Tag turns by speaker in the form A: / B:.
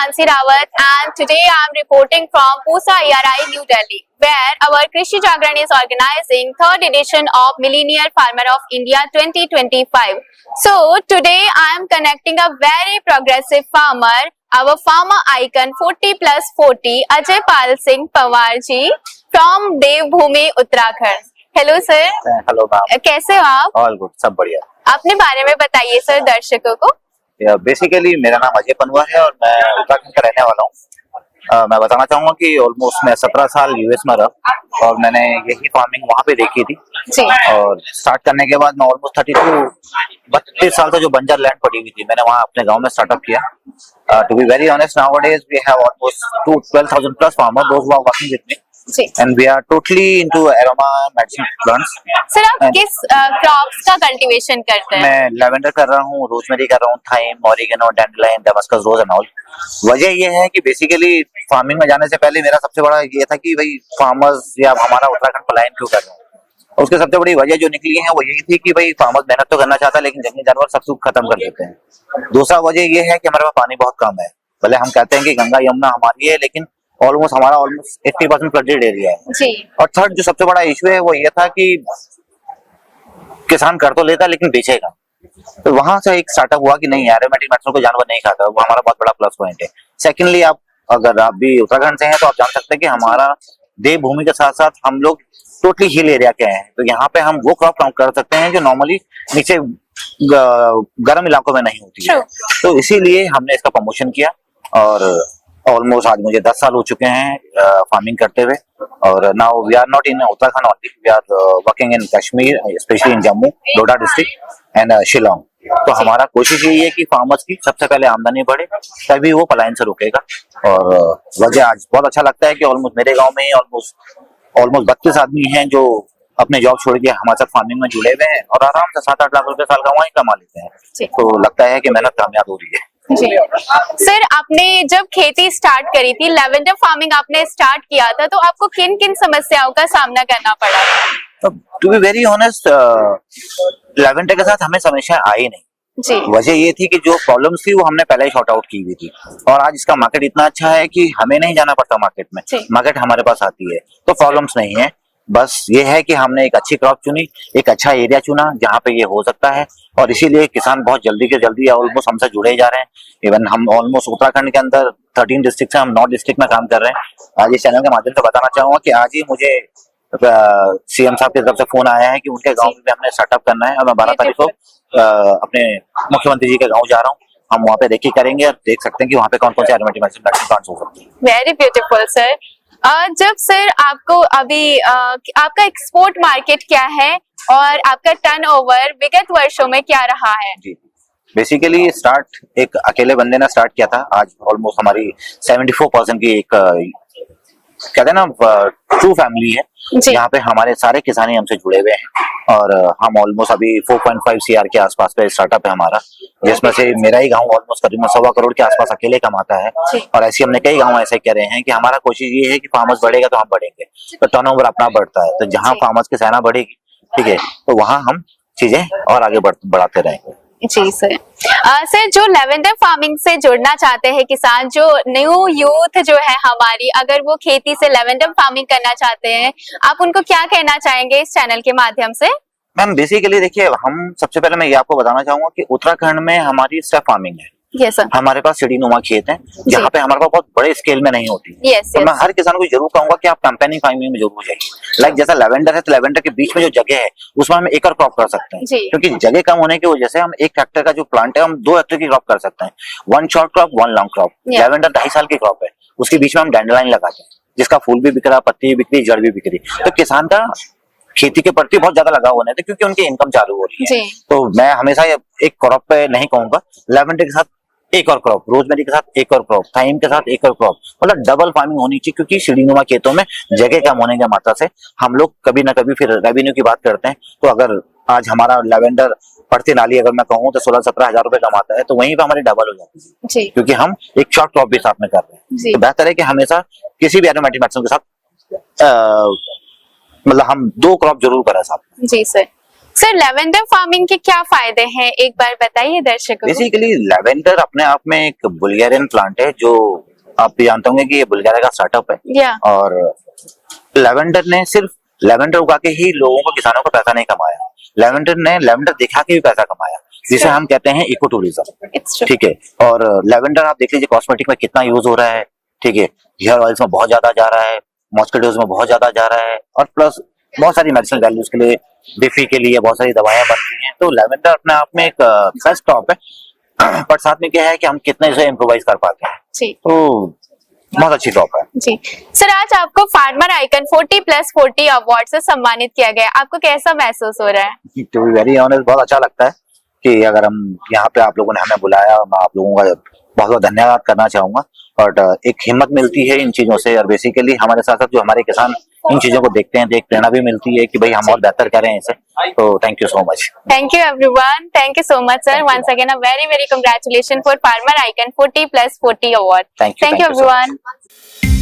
A: Mansi Rawat, and today I am reporting from Pusa ERI, New Delhi, where our Krishi Jagran is organizing third edition of Millennial Farmer of India 2025. So today I am connecting a very progressive farmer, our farmer icon 40 plus 40, Ajay Pal Singh Pawar ji from Devbhoomi, Uttarakhand. Hello sir.
B: Hello ma'am,
A: कैसे हो आप?
B: All good, सब बढ़िया।
A: अपने बारे में बताइए sir दर्शकों को।
B: बेसिकली मेरा नाम अजय पनवार है और मैं उत्तराखंड का रहने वाला हूँ। मैं बताना चाहूंगा कि ऑलमोस्ट मैं 17 साल यूएस में रहा और मैंने यही फार्मिंग वहाँ पे देखी थी
A: जी।
B: और स्टार्ट करने के बाद मैं ऑलमोस्ट 32 साल से जो बंजर लैंड पड़ी हुई थी मैंने वहाँ अपने गांव में स्टार्टअप किया। To be very honest, nowadays we have almost 12,000 plus farmer those who are working with me and we are totally into aroma medicine plants।
A: Sir आप किस क्रॉप्स का कल्टीवेशन करते हैं?
B: मैं लेवेंडर कर रहा हूँ, रोजमेरी कर रहा हूँ, thyme, oregano, dandelion, Damascus rose and all. वजह ये है कि बेसिकली फार्मिंग में जाने से पहले मेरा सबसे बड़ा ये था कि भाई फार्मर्स या हमारा उत्तराखंड पलायन क्यों कर रहे हैं। उसके सबसे बड़ी वजह जो निकली है वो यही थी कि भाई फार्मर्स मेहनत तो करना चाहता है लेकिन जंगली जानवर सब कुछ खत्म कर देते हैं। दूसरा वजह ये है कि हमारे पास पानी बहुत कम है। भले हम कहते हैं कि गंगा यमुना हमारी है लेकिन हमारा ऑलमोस्ट 80% फ्लडेड एरिया है
A: जी।
B: और थर्ड जो सबसे बड़ा इशू है वो ये था कि किसान कर तो लेता लेकिन बेचेगा। तो वहां से एक स्टार्टअप हुआ कि नहीं, एरोमेटिक मेडिसिन को जानवर नहीं खाता, वो हमारा बहुत बड़ा प्लस पॉइंट है। सेकेंडली अगर आप भी उत्तराखंड से हैं तो आप जान सकते हैं कि हमारा देवभूमि के साथ साथ हम लोग टोटली हिल एरिया के हैं, तो यहाँ पे हम वो क्रॉप कर सकते हैं जो नॉर्मली नीचे गर्म इलाकों में नहीं होती है। तो इसीलिए हमने इसका प्रमोशन किया और ऑलमोस्ट आज मुझे 10 साल हो चुके हैं फार्मिंग करते हुए। और now we are not in Uttarakhand only, we are working in Kashmir, specially in Jammu, Doda district and Shillong. तो हमारा कोशिश यही है कि फार्मर्स की सबसे पहले आमदनी बढ़े तभी वो पलायन से रुकेगा। और वजह आज बहुत अच्छा लगता है कि ऑलमोस्ट मेरे गांव में ही ऑलमोस्ट 32 आदमी हैं जो अपने जॉब छोड़ के हमारे साथ फार्मिंग में जुड़े हुए हैं और आराम से 7-8 लाख रुपए साल का वहीं कमा लेते हैं। तो लगता है कि मेहनत कामयाब हो रही है।
A: जी सर, आपने जब खेती स्टार्ट करी थी, लेवेंडर फार्मिंग आपने स्टार्ट किया था, तो आपको किन किन समस्याओं का सामना करना पड़ा था?
B: To be very honest, lavender के साथ हमें समस्या आई नहीं
A: जी।
B: वजह ये थी कि जो प्रॉब्लम्स थी वो हमने पहले ही शॉर्ट आउट की हुई थी और आज इसका मार्केट इतना अच्छा है कि हमें नहीं जाना पड़ता मार्केट में, मार्केट हमारे पास आती है। तो प्रॉब्लम्स नहीं है, बस ये है कि हमने एक अच्छी क्रॉप चुनी, एक अच्छा एरिया चुना जहाँ पे ये हो सकता है और इसीलिए किसान बहुत जल्दी के जल्दी ऑलमोस्ट हमसे जुड़े जा रहे हैं। इवन हम ऑलमोस्ट उत्तराखंड के अंदर 13 डिस्ट्रिक्ट से हम 9 डिस्ट्रिक्ट में काम कर रहे हैं। आज इस चैनल के माध्यम से बताना चाहूंगा कि आज ही मुझे सीएम साहब की तरफ से फोन आया है कि उनके गाँव में हमने स्टार्टअप करना है और मैं 12 तारीख को अपने मुख्यमंत्री जी के गाँव जा रहा हूँ। हम वहाँ पे देखी करेंगे और देख सकते हैं कि वहाँ पे कौन कौन से एरोमेटिक मेडिसिन प्लांट्स हो सकते हैं।
A: Very beautiful sir. जब सर आपको अभी आपका एक्सपोर्ट मार्केट क्या है और आपका टर्नओवर विगत वर्षों में क्या रहा है?
B: जी, बेसिकली स्टार्ट एक अकेले बंदे ने स्टार्ट किया था। आज ऑलमोस्ट हमारी 74% की एक कहते हैं ना ट्रू फैमिली है, यहाँ पे हमारे सारे किसान ही हमसे जुड़े हुए हैं और हम ऑलमोस्ट अभी 4.5 CR के आसपास पे स्टार्टअप है हमारा, जिसमें से मेरा ही गांव ऑलमोस्ट करीबन 1.25 करोड़ के आसपास अकेले कमाता है। और ऐसे हमने कई गांव ऐसे कह रहे हैं कि हमारा कोशिश ये है कि फार्मर्स बढ़ेगा तो हम बढ़ेंगे, तो टर्नओवर अपना बढ़ता है। तो जहाँ फार्मर्स की सेना बढ़ेगी, ठीक है, तो वहाँ हम चीजें और आगे बढ़ाते रहेंगे।
A: जी सर। सर, जो लेवेंडर फार्मिंग से जुड़ना चाहते हैं किसान, जो न्यू यूथ जो है हमारी, अगर वो खेती से लेवेंडर फार्मिंग करना चाहते हैं, आप उनको क्या कहना चाहेंगे इस चैनल के माध्यम से?
B: मैम बेसिकली देखिए, हम सबसे पहले मैं ये आपको बताना चाहूंगा कि उत्तराखंड में हमारी स्टेप फार्मिंग है।
A: Yes, sir.
B: हमारे पास सीढ़ीनुमा खेत हैं जहाँ पे हमारे पास बहुत बड़े स्केल में नहीं होती।
A: yes,
B: तो मैं हर किसान को जरूर कहूंगा कि आप कैंपेनिंग फार्मिंग में जरूर जाइए। लाइक जैसा लेवेंडर है तो लेवेंडर के बीच में जो जगह है उसमें हम एक और क्रॉप कर सकते हैं, क्योंकि जगह कम होने की वजह से हम 1 हेक्टर का जो प्लांट है हम 2 हेक्टर की क्रॉप कर सकते हैं। 1 short crop 1 long crop. Lavender 2.5 साल की क्रॉप है, उसके बीच में हम डैंडेलियन लगाते हैं जिसका फूल भी बिक रहा, पत्ती भी बिक रही, जड़ भी बिक रही। तो किसान का खेती के प्रति बहुत ज्यादा लगाव होने थे क्योंकि उनकी इनकम चालू हो रही है। तो मैं हमेशा एक क्रॉप पे नहीं कहूंगा, लेवेंडर के साथ एक और क्रॉप, रोजमेरी के साथ एक और क्रॉप, थाइम के साथ एक और क्रॉप, मतलब डबल फार्मिंग होनी चाहिए। क्योंकि सीढ़ीनुमा खेतों में जगह कम होने की मात्रा से हम लोग कभी ना कभी फिर रेवेन्यू की बात करते हैं। तो अगर आज हमारा लेवेंडर प्रति नाली अगर मैं कहूँ तो 16-17 हजार रुपए कमाता है, तो वहीं पे हमारी डबल हो जाती है क्योंकि हम एक शॉर्ट क्रॉप भी साथ में कर रहे हैं। तो बेहतर है कि हमेशा किसी भी एरोमेटिक मेडिसिन के साथ मतलब हम 2 क्रॉप जरूर करें साथ।
A: जी सर। सर लेवेंडर फार्मिंग के क्या फायदे हैं, एक बार बताइए दर्शकों को।
B: बेसिकली लेवेंडर अपने आप में एक बुल्गारियन प्लांट है, जो आप भी जानते होंगे कि ये बुल्गारिया का स्टार्टअप है।
A: या
B: और लेवेंडर ने सिर्फ लेवेंडर उगा के ही लोगों को, किसानों को पैसा नहीं कमाया, लेवेंडर ने लेवेंडर दिखा के भी पैसा कमाया, जिसे हम कहते हैं इको टूरिज्म।
A: It's true.
B: ठीक है। और लेवेंडर आप देख लीजिए कॉस्मेटिक में कितना यूज हो रहा है। ठीक है, हेयर ऑयल्स में बहुत ज्यादा जा रहा है, मॉस्किटोज में बहुत ज्यादा जा रहा है, और प्लस बहुत सारी मेडिसिनल वैल्यूज के लिए, बीफी के लिए बहुत सारी दवाएं बन रही हैं। तो लेवेंडर अपने आप में एक बेस्ट टॉप है, पर साथ में क्या है कि हम कितने इसे इम्प्रोवाइज कर पाते हैं।
A: जी
B: तो बहुत अच्छी टॉप है।
A: जी। सर आज आपको फार्मर आइकन 40+40 अवार्ड से सम्मानित किया गया, आपको कैसा महसूस हो रहा है?
B: टू बी वेरी ऑनेस्ट, बहुत अच्छा लगता है कि अगर हम यहाँ पे, आप लोगों ने हमें बुलाया, और मैं आप लोगों का बहुत बहुत धन्यवाद करना चाहूंगा। और एक हिम्मत मिलती है इन चीजों से, और बेसिकली हमारे साथ साथ जो हमारे किसान इन चीजों को देखते हैं तो एक प्रेरणा भी मिलती है कि भाई हम और बेहतर करें इसे। तो thank you so much.
A: Thank you everyone. Thank you so much sir. Once again a very congratulations for Farmer Icon 40+40 award.
B: Thank you
A: Thank you
B: so much.
A: everyone.